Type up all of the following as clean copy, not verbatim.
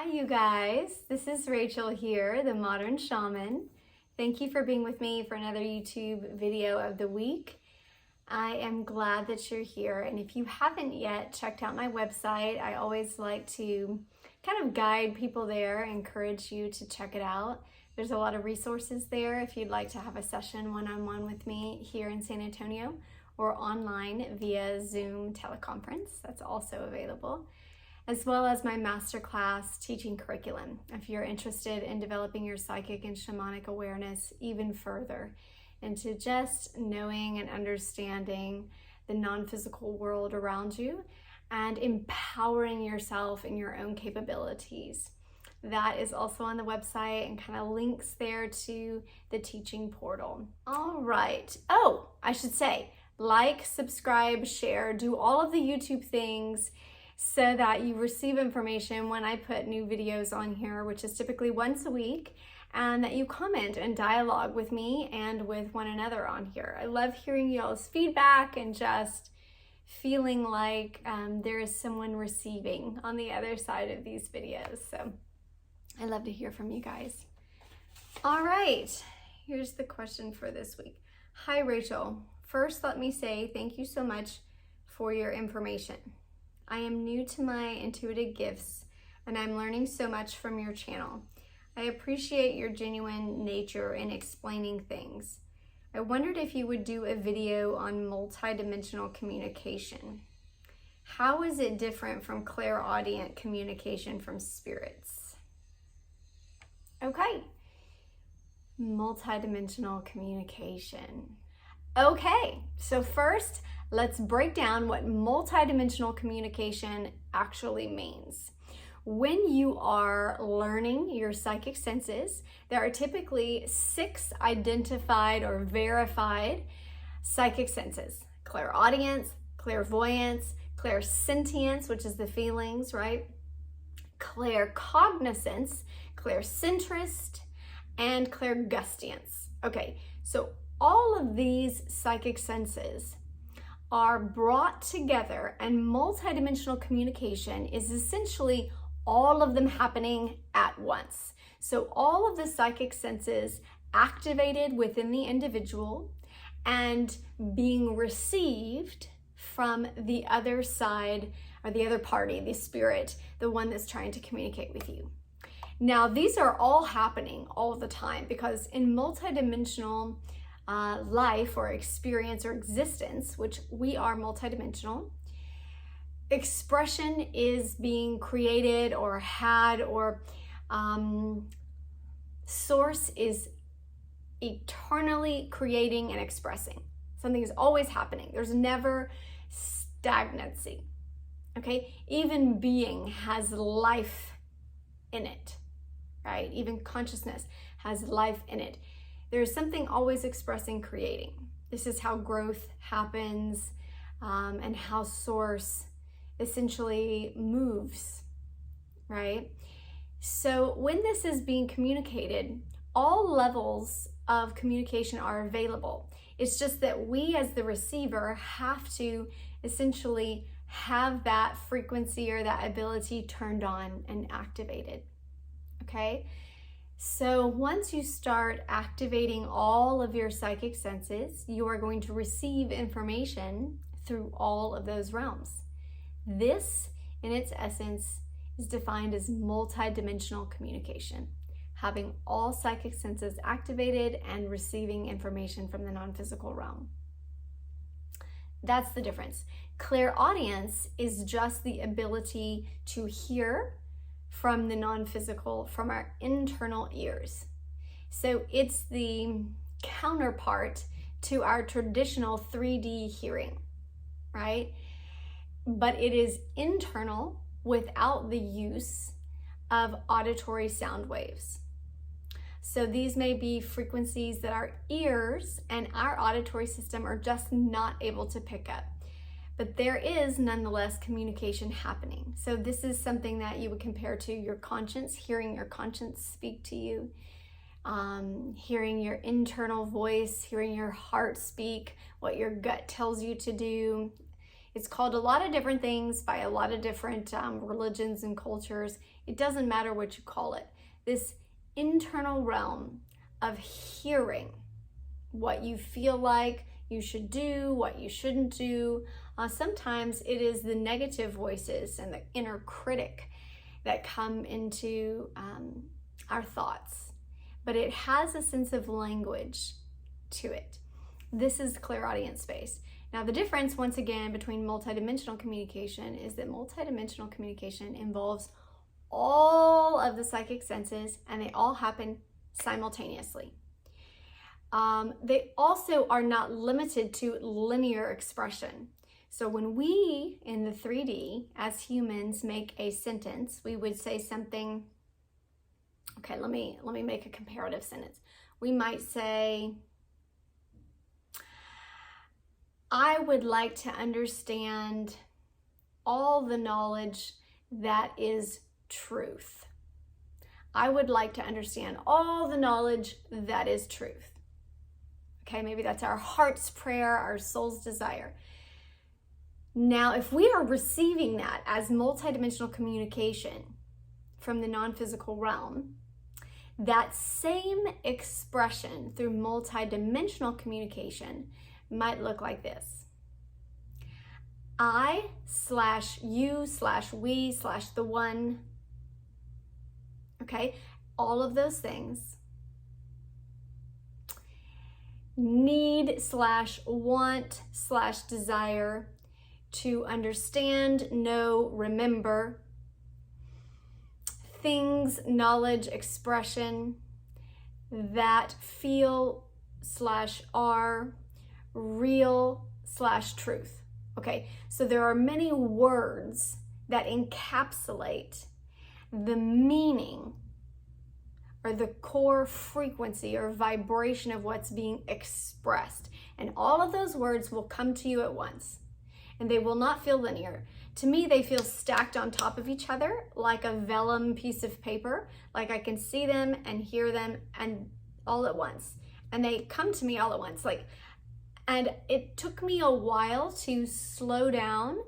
Hi, you guys. This is Rachel here, the Modern Shaman. Thank you for being with me for another YouTube video of the week. I am glad that you're here. And if you haven't yet checked out my website, I always like to kind of guide people there, encourage you to check it out. There's a lot of resources there if you'd like to have a session one-on-one with me here in San Antonio or online via Zoom teleconference. That's also available, as well as my masterclass teaching curriculum if you're interested in developing your psychic and shamanic awareness even further into just knowing and understanding the non-physical world around you and empowering yourself in your own capabilities. That is also on the website and kind of links there to the teaching portal. All right. Oh, I should say, like, subscribe, share, do all of the YouTube things so that you receive information when I put new videos on here, which is typically once a week, and that you comment and dialogue with me and with one another on here. I love hearing y'all's feedback and just feeling like there is someone receiving on the other side of these videos. So I love to hear from you guys. All right, here's the question for this week. Hi, Rachel. First, let me say thank you so much for your information. I am new to my intuitive gifts and I'm learning so much from your channel. I appreciate your genuine nature in explaining things. I wondered if you would do a video on multidimensional communication. How is it different from clairaudient communication from spirits? Okay, multidimensional communication. Okay, so first, let's break down what multidimensional communication actually means. When you are learning your psychic senses, there are typically 6 identified or verified psychic senses: clairaudience, clairvoyance, clairsentience, which is the feelings, right? Claircognizance, claircentrist, and clairgustience. Okay, so all of these psychic senses are brought together, and multidimensional communication is essentially all of them happening at once. So all of the psychic senses activated within the individual and being received from the other side or the other party, the spirit, the one that's trying to communicate with you. Now, these are all happening all the time because in multidimensional life or experience or existence, which we are multidimensional, expression is being created or had, or source is eternally creating and expressing. Something is always happening. There's never stagnancy. Okay, even being has life in it, right? Even consciousness has life in it. There's something always expressing, creating. This is how growth happens and how source essentially moves, right? So when this is being communicated, all levels of communication are available. It's just that we as the receiver have to essentially have that frequency or that ability turned on and activated, okay? So once you start activating all of your psychic senses, you are going to receive information through all of those realms. This, in its essence, is defined as multidimensional communication, having all psychic senses activated and receiving information from the non-physical realm. That's the difference. Clairaudience is just the ability to hear from the non-physical, from our internal ears. So it's the counterpart to our traditional 3D hearing, right? But it is internal without the use of auditory sound waves. So these may be frequencies that our ears and our auditory system are just not able to pick up. But there is nonetheless communication happening. So this is something that you would compare to your conscience, hearing your conscience speak to you, hearing your internal voice, hearing your heart speak, what your gut tells you to do. It's called a lot of different things by a lot of different religions and cultures. It doesn't matter what you call it. This internal realm of hearing what you feel like you should do, what you shouldn't do. Sometimes it is the negative voices and the inner critic that come into our thoughts, but it has a sense of language to it. This is clairaudient space. Now, the difference, once again, between multidimensional communication is that multidimensional communication involves all of the psychic senses, and they all happen simultaneously. They also are not limited to linear expression. So when we, in the 3D, as humans, make a sentence, we would say something, okay, let me make a comparative sentence. We might say, I would like to understand all the knowledge that is truth. I would like to understand all the knowledge that is truth. Okay, maybe that's our heart's prayer, our soul's desire. Now, if we are receiving that as multidimensional communication from the non-physical realm, that same expression through multidimensional communication might look like this. I/you/we/the one, okay, all of those things, need/want/desire to understand, know, remember, things, knowledge, expression that feel/are real/truth. Okay, so there are many words that encapsulate the meaning or the core frequency or vibration of what's being expressed. And all of those words will come to you at once. And they will not feel linear. To me, they feel stacked on top of each other like a vellum piece of paper. Like I can see them and hear them and all at once. And they come to me all at once. And it took me a while to slow down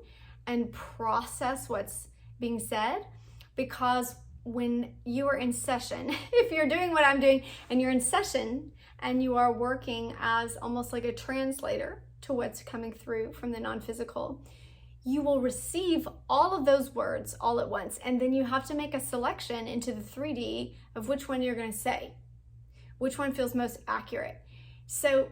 and process what's being said, because when you are in session, if you're doing what I'm doing and you're in session and you are working as almost like a translator to what's coming through from the non-physical, you will receive all of those words all at once. And then you have to make a selection into the 3D of which one you're going to say, which one feels most accurate. So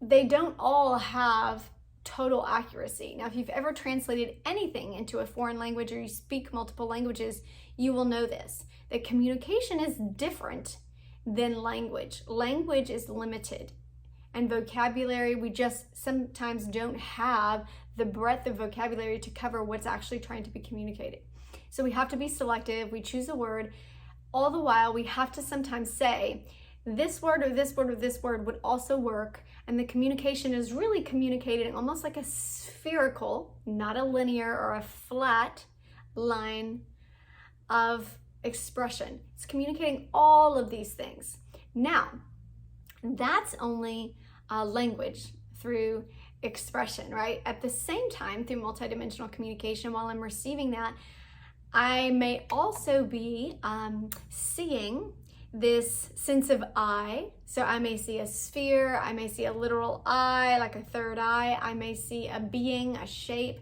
they don't all have total accuracy. Now, if you've ever translated anything into a foreign language or you speak multiple languages, you will know this, that communication is different than language. Language is limited, and vocabulary, we just sometimes don't have the breadth of vocabulary to cover what's actually trying to be communicated. So we have to be selective. We choose a word. All the while, we have to sometimes say, this word or this word or this word would also work. And the communication is really communicated almost like a spherical, not a linear or a flat line of expression. It's communicating all of these things. Now, that's only language through expression, right? At the same time, through multidimensional communication, while I'm receiving that, I may also be seeing this sense of I. So I may see a sphere, I may see a literal eye, like a third eye, I may see a being, a shape.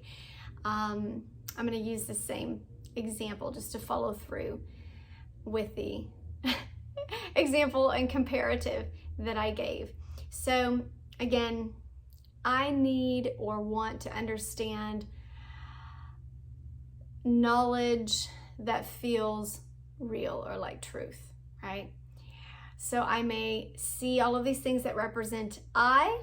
I'm going to use the same example just to follow through with the example and comparative that I gave. So again, I need or want to understand knowledge that feels real or like truth, right? So I may see all of these things that represent I.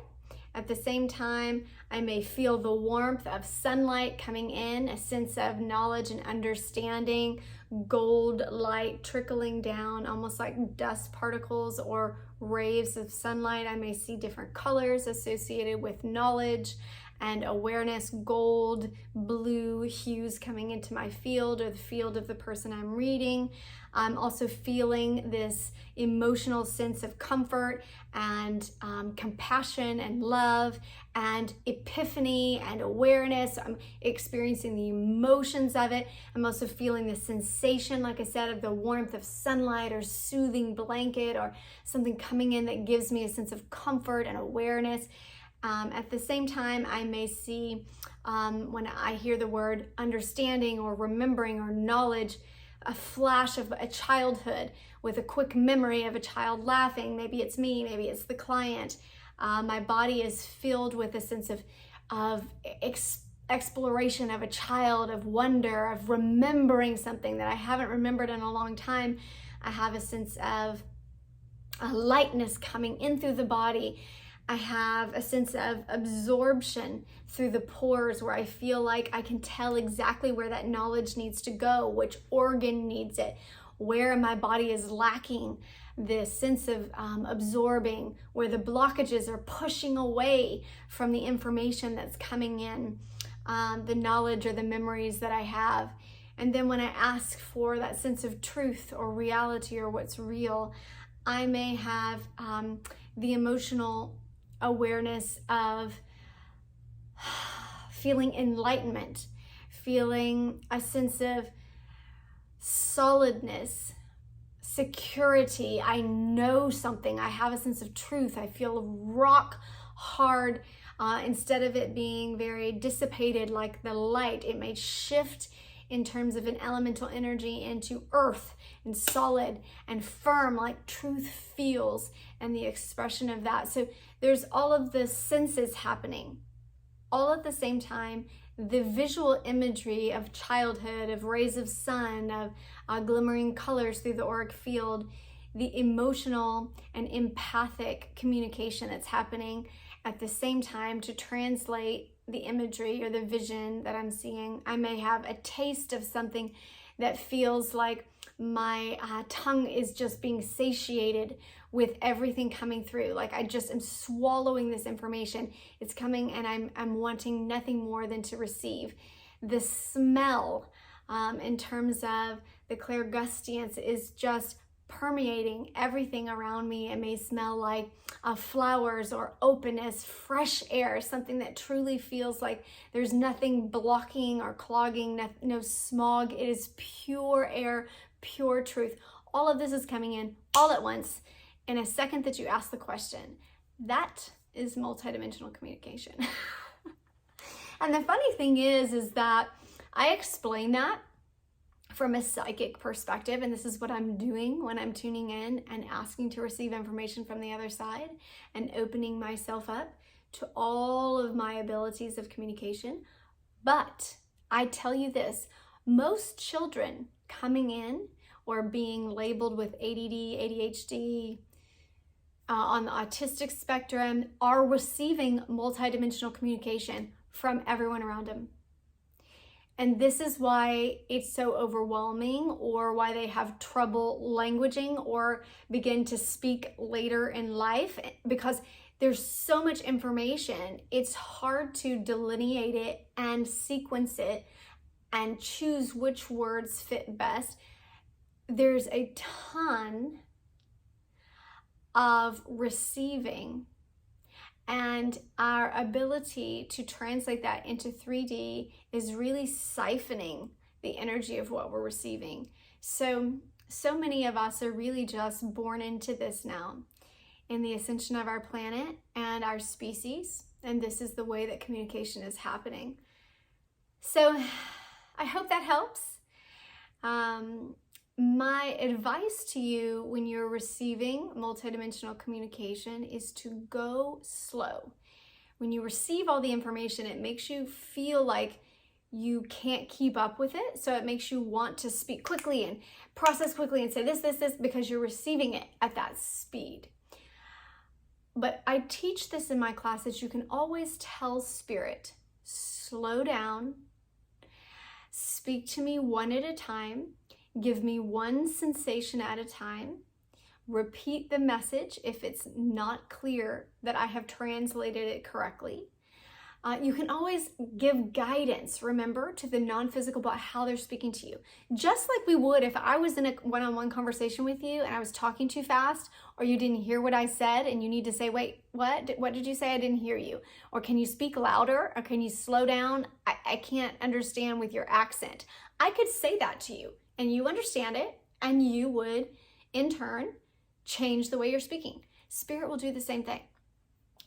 At the same time, I may feel the warmth of sunlight coming in, a sense of knowledge and understanding, gold light trickling down, almost like dust particles or rays of sunlight. I may see different colors associated with knowledge and awareness, gold, blue, hues coming into my field or the field of the person I'm reading. I'm also feeling this emotional sense of comfort and compassion and love and epiphany and awareness. I'm experiencing the emotions of it. I'm also feeling the sensation, like I said, of the warmth of sunlight or soothing blanket or something coming in that gives me a sense of comfort and awareness. At the same time, I may see, when I hear the word understanding or remembering or knowledge, a flash of a childhood with a quick memory of a child laughing. Maybe it's me, maybe it's the client. My body is filled with a sense of exploration of a child, of wonder, of remembering something that I haven't remembered in a long time. I have a sense of a lightness coming in through the body. I have a sense of absorption through the pores where I feel like I can tell exactly where that knowledge needs to go, which organ needs it, where my body is lacking this sense of absorbing, where the blockages are pushing away from the information that's coming in, the knowledge or the memories that I have. And then when I ask for that sense of truth or reality or what's real, I may have the emotional awareness of feeling enlightenment, feeling a sense of solidness, security. I know something. I have a sense of truth. I feel rock hard. Instead of it being very dissipated like the light, it may shift in terms of an elemental energy into earth and solid and firm like truth feels, and the expression of that. So there's all of the senses happening all at the same time. The visual imagery of childhood, of rays of sun, of glimmering colors through the auric field, the emotional and empathic communication that's happening at the same time to translate the imagery or the vision that I'm seeing. I may have a taste of something that feels like my tongue is just being satiated with everything coming through. Like I just am swallowing this information. It's coming and I'm wanting nothing more than to receive. The smell, in terms of the clairaudience, is just permeating everything around me. It may smell like flowers or openness, fresh air, something that truly feels like there's nothing blocking or clogging, no smog. It is pure air, pure truth. All of this is coming in all at once in a second that you ask the question. That is multidimensional communication. And the funny thing is that I explain that from a psychic perspective, and this is what I'm doing when I'm tuning in and asking to receive information from the other side and opening myself up to all of my abilities of communication. But I tell you this, most children coming in or being labeled with ADD, ADHD, on the autistic spectrum are receiving multidimensional communication from everyone around them. And this is why it's so overwhelming, or why they have trouble languaging or begin to speak later in life, because there's so much information. It's hard to delineate it and sequence it and choose which words fit best. There's a ton of receiving, and our ability to translate that into 3D is really siphoning the energy of what we're receiving. So many of us are really just born into this now in the ascension of our planet and our species, and this is the way that communication is happening. So I hope that helps. My advice to you when you're receiving multidimensional communication is to go slow. When you receive all the information, it makes you feel like you can't keep up with it. So it makes you want to speak quickly and process quickly and say this, because you're receiving it at that speed. But I teach this in my classes. You can always tell spirit, slow down, speak to me one at a time. Give me one sensation at a time. Repeat the message if it's not clear that I have translated it correctly. You can always give guidance, remember, to the non-physical about how they're speaking to you. Just like we would if I was in a one-on-one conversation with you and I was talking too fast, or you didn't hear what I said and you need to say, wait, what did you say? I didn't hear you. Or can you speak louder? Or can you slow down? I can't understand with your accent. I could say that to you and you understand it, and you would in turn change the way you're speaking. Spirit will do the same thing.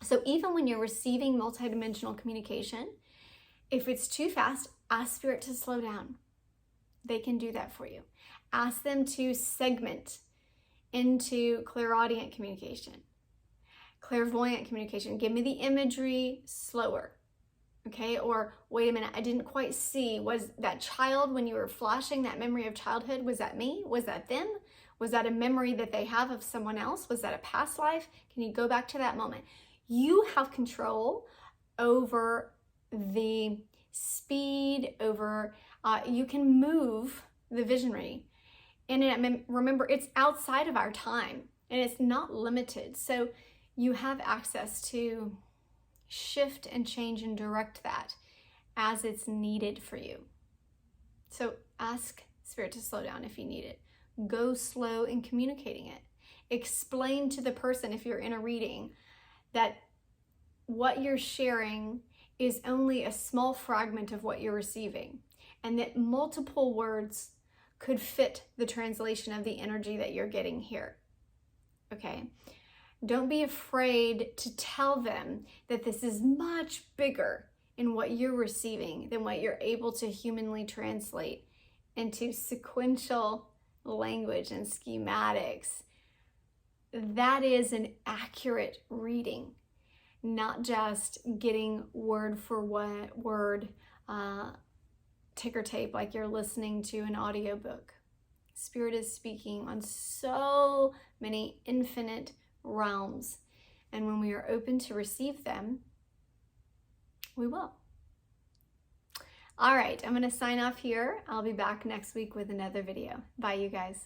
So even when you're receiving multidimensional communication, if it's too fast, ask Spirit to slow down. They can do that for you. Ask them to segment into clairaudient communication, clairvoyant communication. Give me the imagery slower, okay? Or wait a minute, I didn't quite see. Was that child, when you were flashing that memory of childhood, was that me? Was that them? Was that a memory that they have of someone else? Was that a past life? Can you go back to that moment? You have control over the speed, you can move the visionary. And remember, it's outside of our time and it's not limited. So you have access to shift and change and direct that as it's needed for you. So ask Spirit to slow down if you need it. Go slow in communicating it. Explain to the person, if you're in a reading, that what you're sharing is only a small fragment of what you're receiving, and that multiple words could fit the translation of the energy that you're getting here. Okay? Don't be afraid to tell them that this is much bigger in what you're receiving than what you're able to humanly translate into sequential language and schematics. That is an accurate reading, not just getting word for word ticker tape like you're listening to an audiobook. Spirit is speaking on so many infinite realms, and when we are open to receive them, we will. All right, I'm going to sign off here. I'll be back next week with another video. Bye, you guys.